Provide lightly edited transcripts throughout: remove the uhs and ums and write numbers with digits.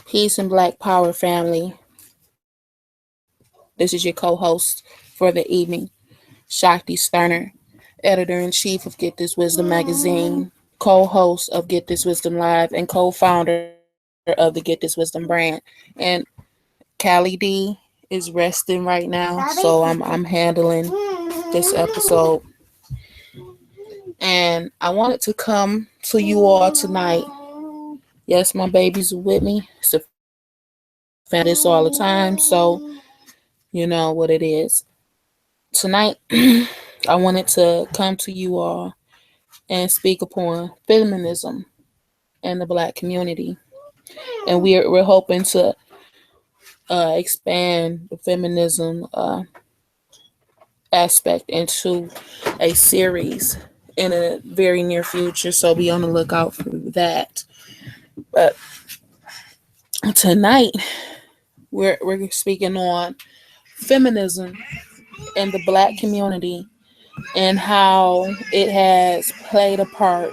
Peace and Black Power family. This is your co host for the evening, Shakti Sterner, editor in chief of Get This Wisdom magazine, co host of Get This Wisdom Live, and co founder of the Get This Wisdom brand. And Callie D is resting right now, so I'm handling this episode. And I wanted to come to you all tonight. Yes, my babies are with me. It's a family. I do this all the time, so you know what it is. Tonight, I wanted to come to you all and speak upon feminism and the Black community, and we're hoping to expand the feminism aspect into a series in a very near future. So be on the lookout for that. But tonight, we're speaking on feminism and the Black community and how it has played a part,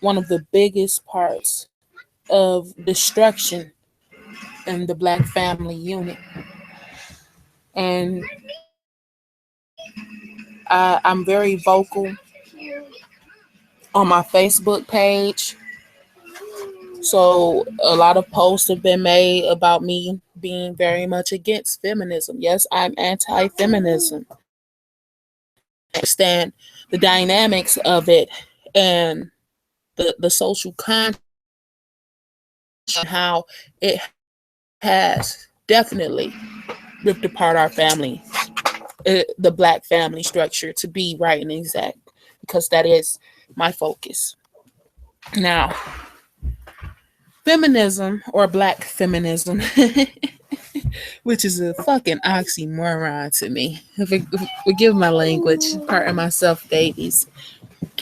one of the biggest parts of destruction in the Black family unit. And I'm very vocal on my Facebook page. So a lot of posts have been made about me being very much against feminism. Yes, I'm anti-feminism. I understand the dynamics of it and the social contract and how it has definitely ripped apart our family, the Black family structure, to be right and exact, because that is my focus. Now, feminism or Black feminism, which is a fucking oxymoron to me. Forgive my language, pardon myself, babies.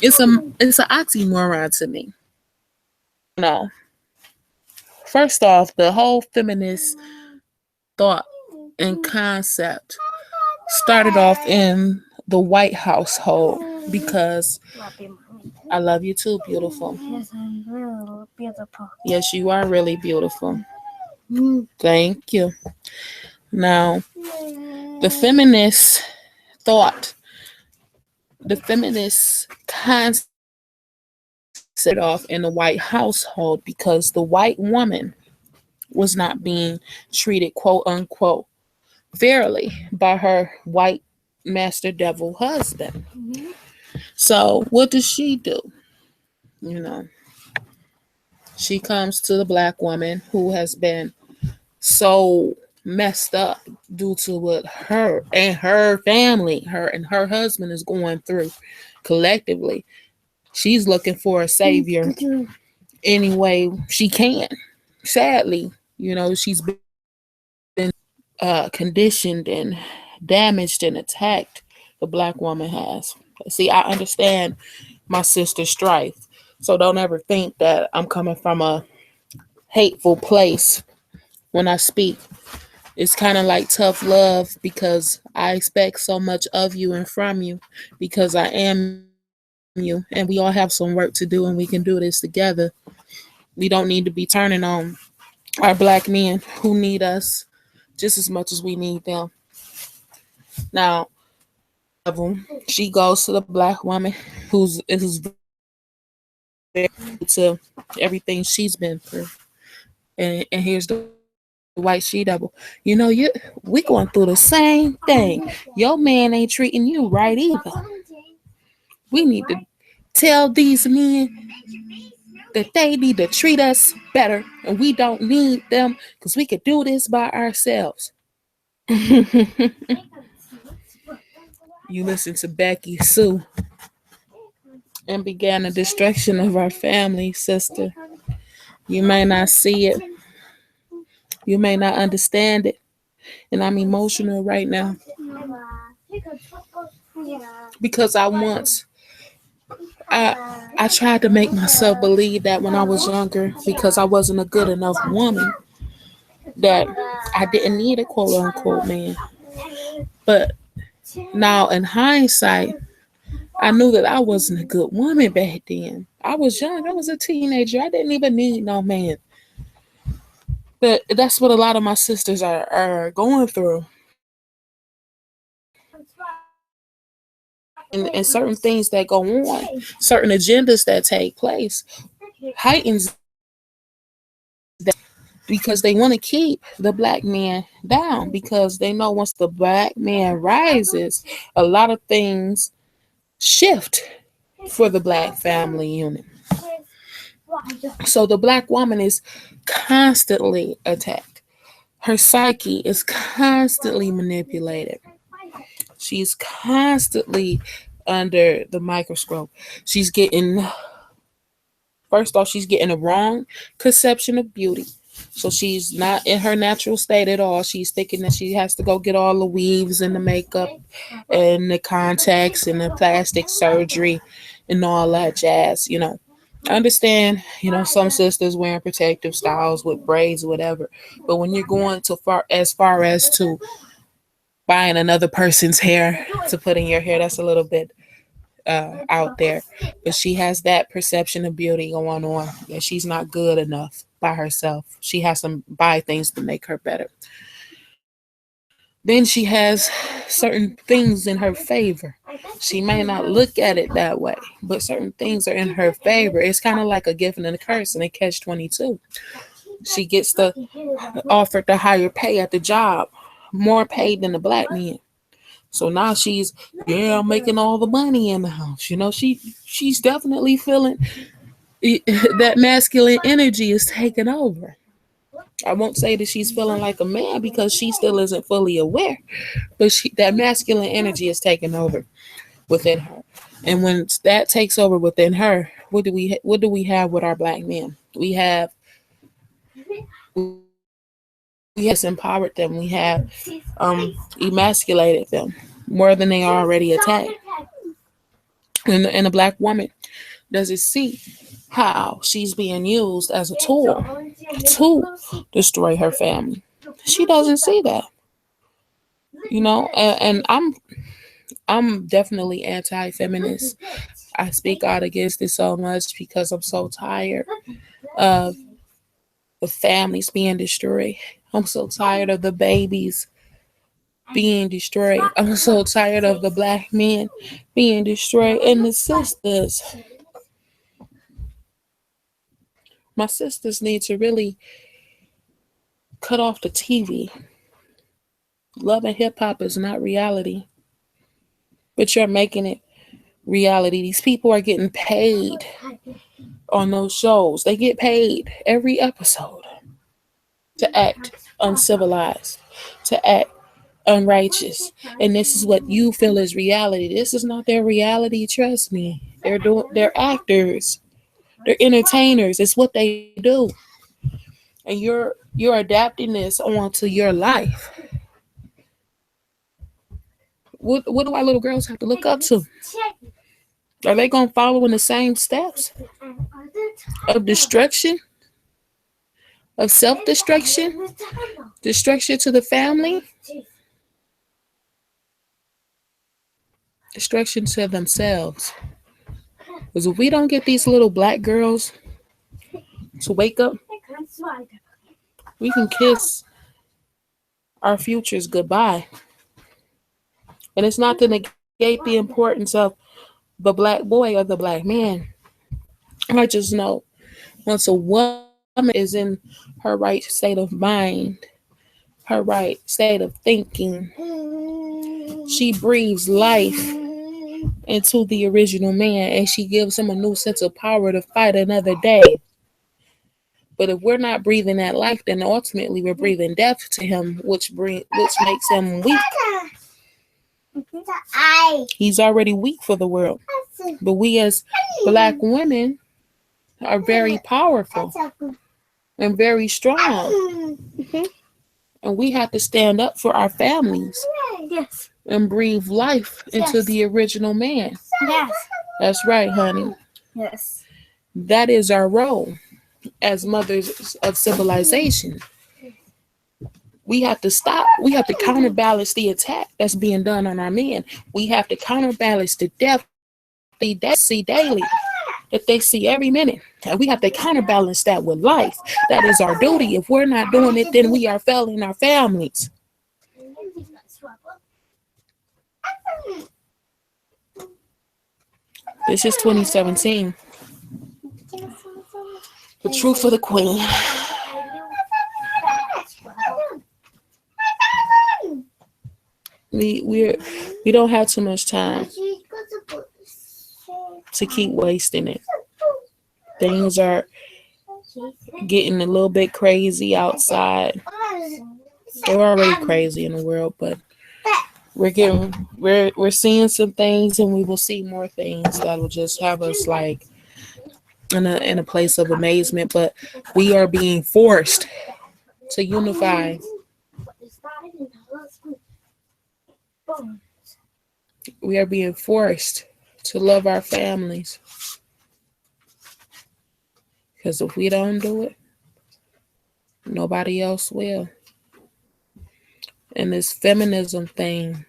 It's an oxymoron to me. No, first off, the whole feminist thought and concept started off in the White household because I love you too, beautiful. Yes, I'm really beautiful. Yes, you are really beautiful. Thank you. Now, the feminist thought, the feminist concept set off in the White household because the white woman was not being treated, quote unquote, fairly by her white master devil husband. So, what does she do? You know, she comes to the Black woman who has been so messed up due to what her and her family, her and her husband is going through collectively. She's looking for a savior any way she can. Sadly, she's been conditioned and damaged and attacked. The Black woman has. See, I understand my sister's strife. So don't ever think that I'm coming from a hateful place when I speak. It's kind of like tough love because I expect so much of you and from you because I am you. And we all have some work to do and we can do this together. We don't need to be turning on our Black men who need us just as much as we need them. Now, she goes to the Black woman who's very to everything she's been through. And here's the white she devil. We going through the same thing. Your man ain't treating you right either. We need to tell these men that they need to treat us better and we don't need them because we could do this by ourselves. You listen to Becky Sue and began the destruction of our family, sister. You may not see it. You may not understand it. And I'm emotional right now because I tried to make myself believe that when I was younger because I wasn't a good enough woman that I didn't need a quote unquote man. But now in hindsight, I knew that I wasn't a good woman back then. I was young. I was a teenager. I didn't even need no man. But that's what a lot of my sisters are going through. And certain things that go on, certain agendas that take place, heightens because they want to keep the black man down because they know once the black man rises, a lot of things shift for the black family unit. So the black woman is constantly attacked. Her psyche is constantly manipulated. She's constantly under the microscope. She's getting, first off, she's getting a wrong conception of beauty. So she's not in her natural state at all. She's thinking that she has to go get all the weaves and the makeup and the contacts and the plastic surgery and all that jazz, you know. I understand, you know, some sisters wearing protective styles with braids or whatever. But when you're going to far as to buying another person's hair to put in your hair, that's a little bit out there. But she has that perception of beauty going on that she's not good enough by herself. She has to buy things to make her better. Then she has certain things in her favor. She may not look at it that way, but certain things are in her favor. It's kind of like a gift and a curse and a catch 22. She gets the offered the higher pay at the job, more paid than the black man. So now she's, yeah, I'm making all the money in the house. You know, she's definitely feeling that masculine energy is taking over. I won't say that she's feeling like a man because she still isn't fully aware, but that masculine energy is taking over within her. And when that takes over within her, what do we have with our black men? We have empowered them. We have emasculated them more than they are already attacked. And a black woman doesn't see how she's being used as a tool to destroy her family. She doesn't see that, you know. And I'm definitely anti-feminist. I speak out against it so much because I'm so tired of the families being destroyed. I'm so tired of the babies being destroyed. I'm so tired of the black men being destroyed and the sisters. My sisters need to really cut off the TV. Love and hip hop is not reality, but you're making it reality. These people are getting paid on those shows. They get paid every episode to act uncivilized, to act unrighteous. And this is what you feel is reality. This is not their reality, trust me. They're actors. They're entertainers. It's what they do. And you're adapting this onto your life. What do our little girls have to look up to? Are they gonna follow in the same steps of destruction, of self-destruction, destruction to the family, destruction to themselves? Because if we don't get these little black girls to wake up, we can kiss our futures goodbye. And it's not to negate the importance of the black boy or the black man. I just know once a woman is in her right state of mind, her right state of thinking, she breathes life into the original man and she gives him a new sense of power to fight another day. But if we're not breathing that life, then ultimately we're breathing death to him, which makes him weak. He's already weak for the world. But we as black women are very powerful and very strong. And we have to stand up for our families. Yes. And breathe life into the original man. Yes. That's right, honey. Yes. That is our role as mothers of civilization. We have to stop. We have to counterbalance the attack that's being done on our men. We have to counterbalance the death they see daily. that they see every minute. And we have to counterbalance that with life. That is our duty. If we're not doing it, then we are failing our families. This is 2017. The truth of the queen. We don't have too much time to keep wasting it. Things are getting a little bit crazy outside. They're already crazy in the world, but we're seeing some things, and we will see more things that will just have us like in a place of amazement. But we are being forced to unify. We are being forced to love our families, because if we don't do it, nobody else will. And this feminism thing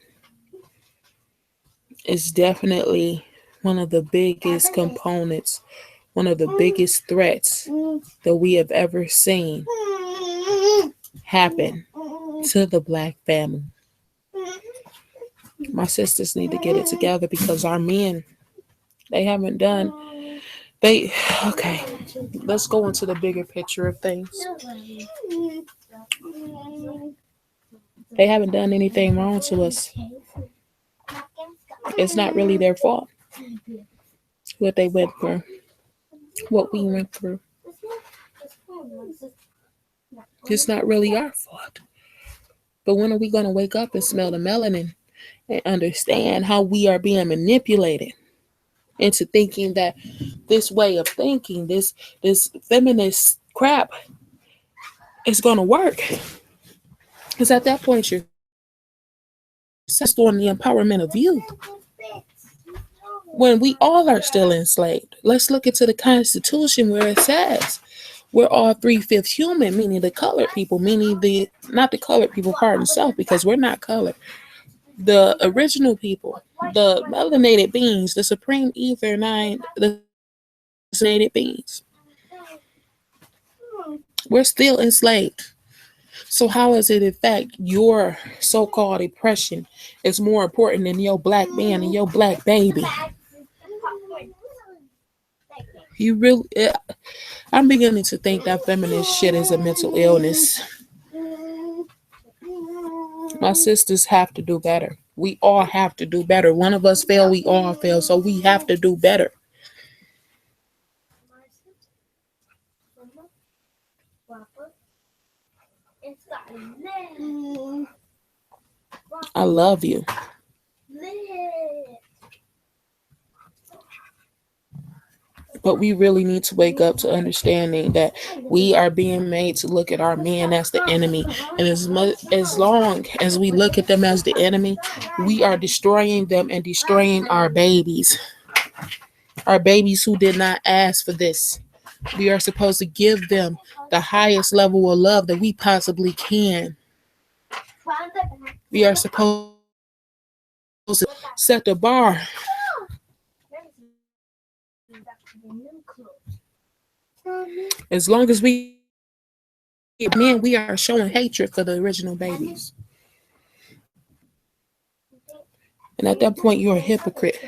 is definitely one of the biggest components, one of the biggest threats that we have ever seen happen to the black family. My sisters need to get it together because our men, they haven't done, they, okay, let's go into the bigger picture of things. They haven't done anything wrong to us. It's not really their fault what they went through, what we went through. It's not really our fault. But when are we going to wake up and smell the melanin and understand how we are being manipulated into thinking that this way of thinking, this feminist crap is going to work? Because at that point, you're just on the empowerment of you. When we all are still enslaved, let's look into the Constitution where it says we're all 3/5 human, meaning the colored people, meaning the not the colored people, pardon self, because we're not colored. The original people, the melanated beings, the supreme ether nine, the melanated beings, we're still enslaved. So how is it in fact your so-called oppression is more important than your black man and your black baby? You really, I'm beginning to think that feminist shit is a mental illness. My sisters have to do better. We all have to do better. One of us fail, we all fail. So we have to do better. I love you. But we really need to wake up to understanding that we are being made to look at our men as the enemy. And as long as we look at them as the enemy, we are destroying them and destroying our babies. Our babies who did not ask for this. We are supposed to give them the highest level of love that we possibly can. We are supposed to set the bar. As long as we men, we are showing hatred for the original babies. And at that point, you're a hypocrite.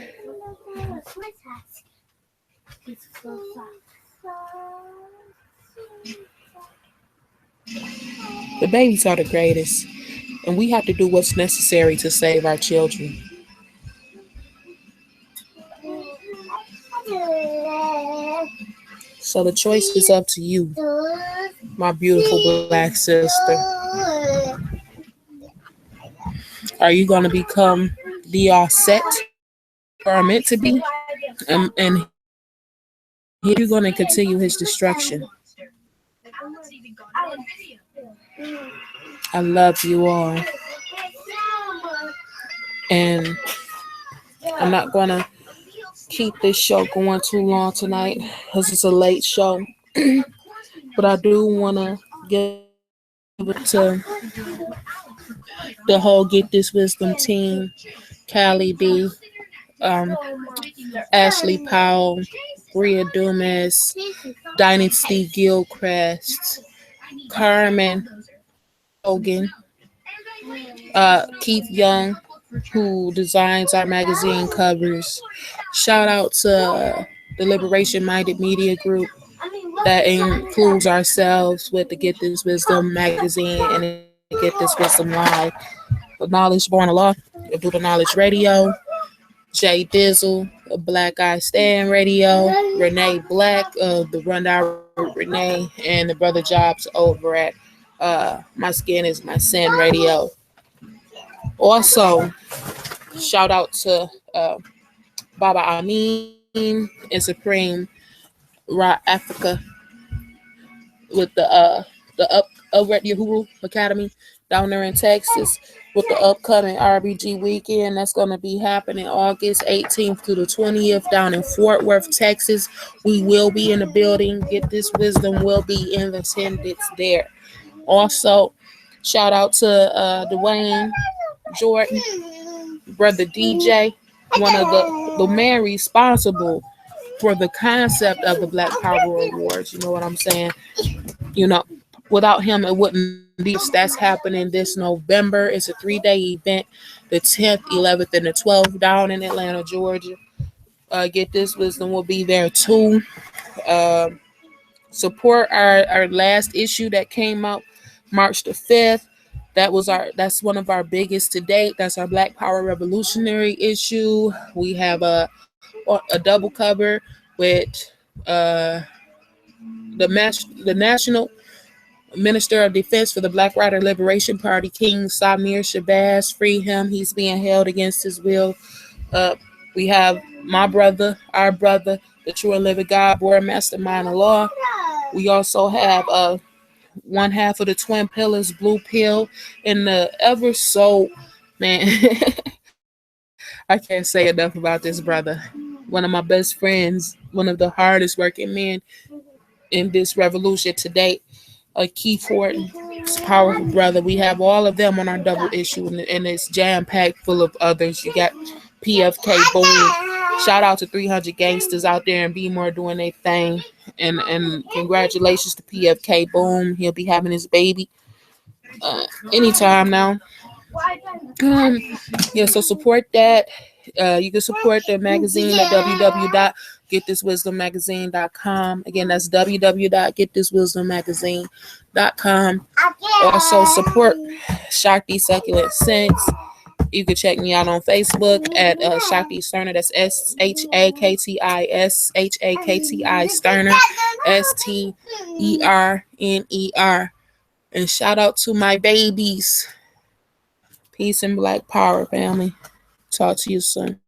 The babies are the greatest. And we have to do what's necessary to save our children. So the choice is up to you, my beautiful black sister. Are you going to become the set you are meant to be? And you're going to continue his destruction. I love you all. And I'm not going to keep this show going too long tonight because it's a late show. But I do want to give it to the whole Get This Wisdom team, Callie D, um, Ashley Powell, Bria Dumas, Dynasty Gilchrist, Carmen Hogan, Keith Young, who designs our magazine covers. Shout out to the Liberation Minded Media Group that includes ourselves with the Get This Wisdom magazine and the Get This Wisdom live. The Knowledge Born of Law, do the Knowledge Radio, Jay Dizzle, Black Eye Stand Radio, Renee Black of the Rundown with Renee, and the Brother Jobs over at My Skin is My Sin Radio. Also, shout out to Baba Amin and Supreme Ra Africa with the over at Yahoo Academy down there in Texas with the upcoming RBG weekend that's going to be happening August 18th to the 20th down in Fort Worth, Texas. We will be in the building. Get This Wisdom will be in attendance there. Also, shout out to Dwayne Jordan, brother DJ, one of the man responsible for the concept of the Black Power Awards. You know what I'm saying? You know, without him, it wouldn't be. That's happening this November. It's a 3-day event, the 10th, 11th, and the 12th down in Atlanta, Georgia. Get This Wisdom will be there too. Uh, Support our last issue that came out March the 5th. That's one of our biggest to date. That's our Black Power Revolutionary issue. We have a double cover with uh, the National Minister of Defense for the Black Rider Liberation Party, King Samir Shabazz. Free him. He's being held against his will. Uh, we have my brother, our brother, the true and living God, Board Mastermind of Law. We also have one half of the Twin Pillars, Blue Pill, and the ever so man. I can't say enough about this brother. One of my best friends, one of the hardest working men in this revolution to date. Keith Horton, powerful brother. We have all of them on our double issue, and it's jam packed full of others. You got PFK Boom. Shout out to 300 gangsters out there and Be More doing their thing. And congratulations to PFK Boom. He'll be having his baby anytime now. Um, yeah, so support that. You can support the magazine at www.getthiswisdommagazine.com. Again, that's www.getthiswisdommagazine.com. Also, support Shakti Succulent Sense. You can check me out on Facebook at Shakti Sterner. That's SHAKTI Sterner. STERNER. And shout out to my babies. Peace and Black Power, family. Talk to you soon.